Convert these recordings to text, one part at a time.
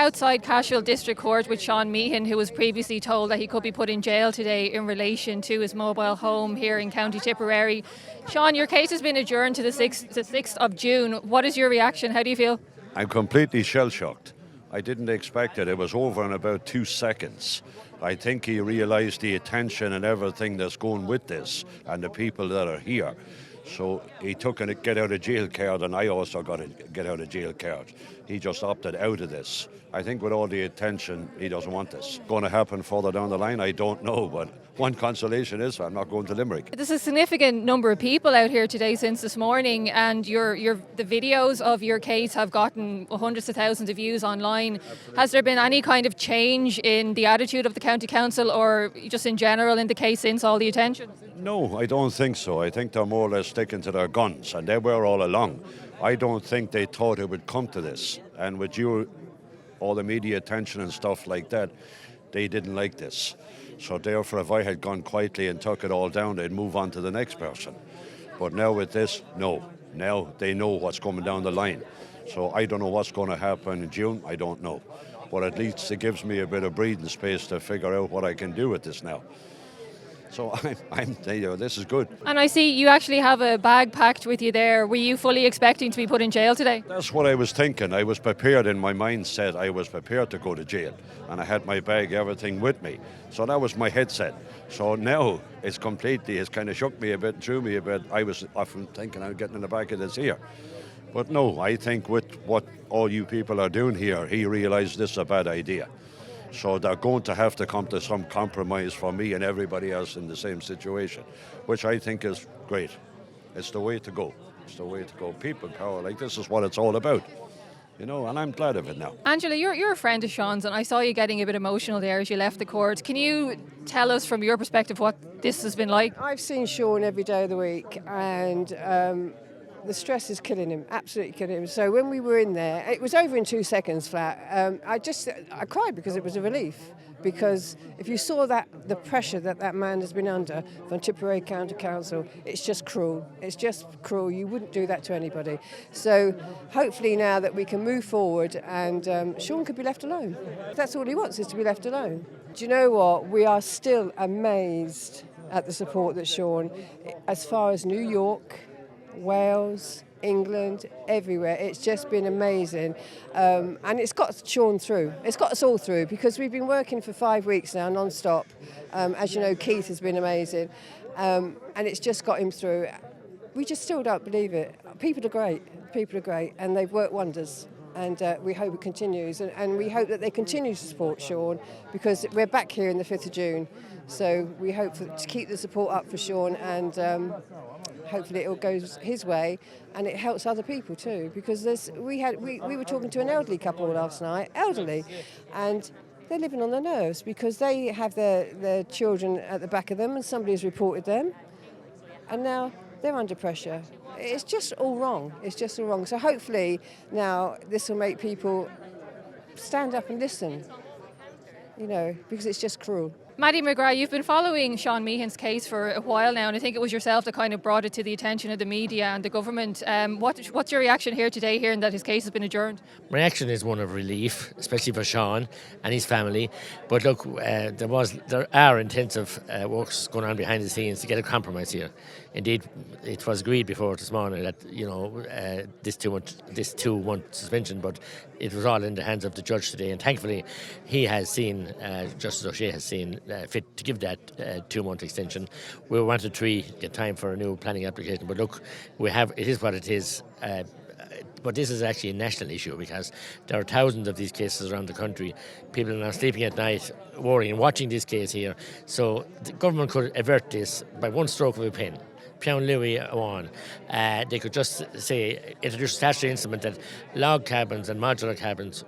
outside Cashel District Court with Sean Meehan, who was previously told that he could be put in jail today in relation to his mobile home here in County Tipperary. Sean, your case has been adjourned to the 6th of June. What is your reaction? How do you feel? I'm completely shell-shocked. I didn't expect it. It was over in about 2 seconds. I think he realised the attention and everything that's going with this and the people that are here. So he took a get out of jail card, and I also got a get out of jail card. He just opted out of this. I think with all the attention, he doesn't want this. Going to happen further down the line, I don't know, but one consolation is I'm not going to Limerick. There's a significant number of people out here today since this morning, and the videos of your case have gotten hundreds of thousands of views online. Has there been any kind of change in the attitude of the County Council or just in general in the case since all the attention? No, I don't think so. I think they're more or less sticking to their guns, and they were all along. I don't think they thought it would come to this, and with all the media attention and stuff like that, they didn't like this. So therefore, if I had gone quietly and took it all down, they'd move on to the next person. But now with this, no. Now they know what's coming down the line. So I don't know what's going to happen in June. I don't know. But at least it gives me a bit of breathing space to figure out what I can do with this now. So this is good. And I see you actually have a bag packed with you there. Were you fully expecting to be put in jail today? That's what I was thinking. I was prepared in my mindset. I was prepared to go to jail. And I had my bag, everything with me. So that was my headset. So now it's kind of shook me a bit, threw me a bit. I was often thinking I'm getting in the back of this here. But no, I think with what all you people are doing here, he realised this is a bad idea. So they're going to have to come to some compromise for me and everybody else in the same situation, which I think is great. It's the way to go. It's the way to go. People power, like this is what it's all about. And I'm glad of it now. Angela, you're a friend of Sean's, and I saw you getting a bit emotional there as you left the court. Can you tell us from your perspective what this has been like? I've seen Sean every day of the week, and the stress is killing him, absolutely killing him. So when we were in there, it was over in 2 seconds flat. I cried because it was a relief. Because if you saw the pressure that man has been under from Tipperary County Council, it's just cruel. It's just cruel. You wouldn't do that to anybody. So hopefully now that we can move forward and Sean could be left alone. That's all he wants, is to be left alone. Do you know what? We are still amazed at the support that Sean, as far as New York, Wales, England, everywhere. It's just been amazing. And it's got Sean through. It's got us all through because we've been working for 5 weeks now, non-stop. As you know, Keith has been amazing. And it's just got him through. We just still don't believe it. People are great. People are great. And they've worked wonders. And we hope it continues. And we hope that they continue to support Sean because we're back here in the 5th of June. So we hope to keep the support up for Sean and hopefully it all goes his way and it helps other people too, because we were talking to an elderly couple last night, and they're living on their nerves because they have their children at the back of them and somebody's reported them and now they're under pressure. It's just all wrong. So hopefully now this will make people stand up and listen, because it's just cruel. Maddie McGrath, you've been following Sean Meehan's case for a while now, and I think it was yourself that kind of brought it to the attention of the media and the government. What's your reaction here today, hearing that his case has been adjourned? My reaction is one of relief, especially for Sean and his family. But look, there are intensive works going on behind the scenes to get a compromise here. Indeed, it was agreed before this morning that this 2-month suspension, but it was all in the hands of the judge today, and thankfully he has seen, Justice O'Shea has seen fit to give that 2-month extension. We wanted 3 get time for a new planning application, but look, it is what it is. But this is actually a national issue because there are thousands of these cases around the country. People are not sleeping at night, worrying and watching this case here. So the government could avert this by one stroke of a pen. Pion Louis on. They could just say, introduce a statutory instrument that log cabins and modular cabins,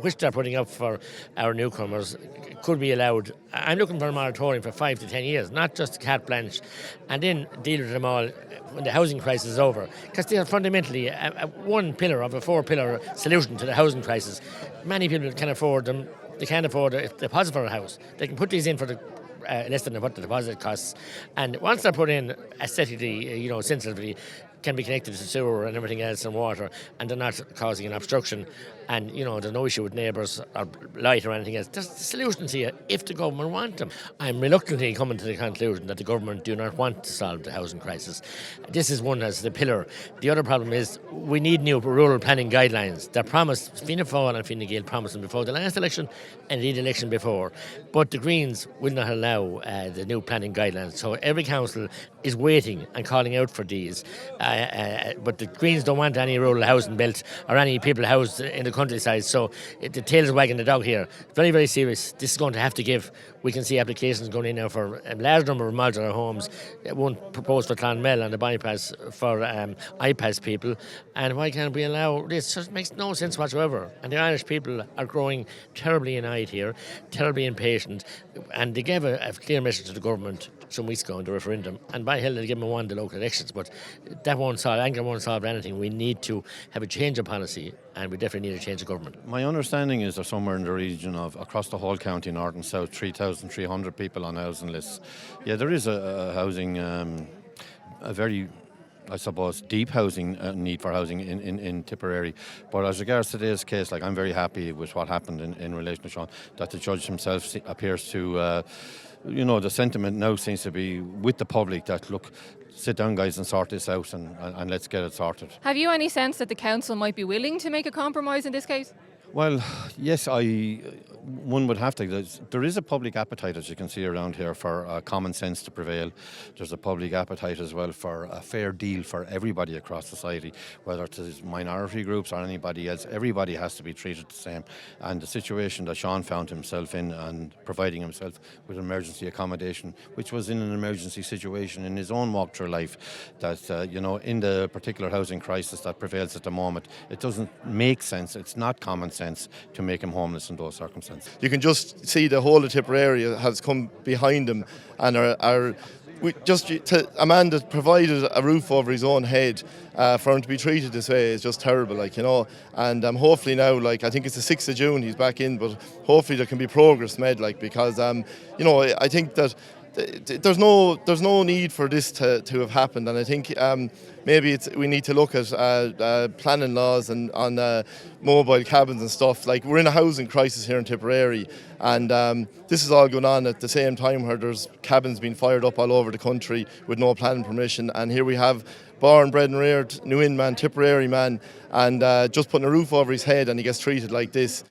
which they're putting up for our newcomers, could be allowed. I'm looking for a moratorium for 5 to 10 years, not just carte blanche, and then deal with them all when the housing crisis is over. Because they are fundamentally one pillar of a 4-pillar solution to the housing crisis. Many people can afford them. They can't afford a deposit for a house. They can put these in for the less than what the deposit costs, and once they're put in aesthetically, sensitively, can be connected to sewer and everything else and water, and they're not causing an obstruction. and there's no issue with neighbours or light or anything else. There's solutions here if the government want them. I'm reluctantly coming to the conclusion that the government do not want to solve the housing crisis. This is one as the pillar. The other problem is we need new rural planning guidelines. They're promised, Fianna Fáil and Fine Gael promised them before the last election and the election before, but the Greens will not allow the new planning guidelines. So every council is waiting and calling out for these, but the Greens don't want any rural housing built or any people housed in the countryside. So the tail is wagging the dog here. Very, very serious. This is going to have to give. We can see applications going in now for a large number of modular homes. One proposed for Clonmel and the bypass for iPass people. And why can't we allow this? It just makes no sense whatsoever. And the Irish people are growing terribly annoyed here, terribly impatient. And they gave a clear message to the government some weeks ago in the referendum. And by hell, they give them won the local elections. But that won't solve, anger won't solve anything. We need to have a change of policy, and we definitely need a change of government. My understanding is there's somewhere in the region of, across the whole county, north and south, 3,300 people on housing lists. Yeah, there is a housing, a very, I suppose, deep housing need for housing in Tipperary. But as regards to today's case, I'm very happy with what happened in relation to Sean, that the judge himself appears to, the sentiment now seems to be with the public that, look, sit down, guys, and sort this out, and let's get it sorted. Have you any sense that the council might be willing to make a compromise in this case? Well, yes, one would have to. There is a public appetite, as you can see around here, for common sense to prevail. There's a public appetite as well for a fair deal for everybody across society, whether it's minority groups or anybody else. Everybody has to be treated the same. And the situation that Sean found himself in, and providing himself with emergency accommodation, which was in an emergency situation in his own walk through life, that, in the particular housing crisis that prevails at the moment, it doesn't make sense. It's not common sense to make him homeless in those circumstances. You can just see the whole of Tipperary has come behind him, and a man that provided a roof over his own head, for him to be treated this way is just terrible, and hopefully now, I think it's the 6th of June he's back in, but hopefully there can be progress made, because I think that there's no need for this to have happened, and I think maybe we need to look at planning laws and on mobile cabins and stuff. We're in a housing crisis here in Tipperary, and this is all going on at the same time where there's cabins being fired up all over the country with no planning permission, and here we have born, bred and reared New Inn man, Tipperary man, and just putting a roof over his head, and he gets treated like this.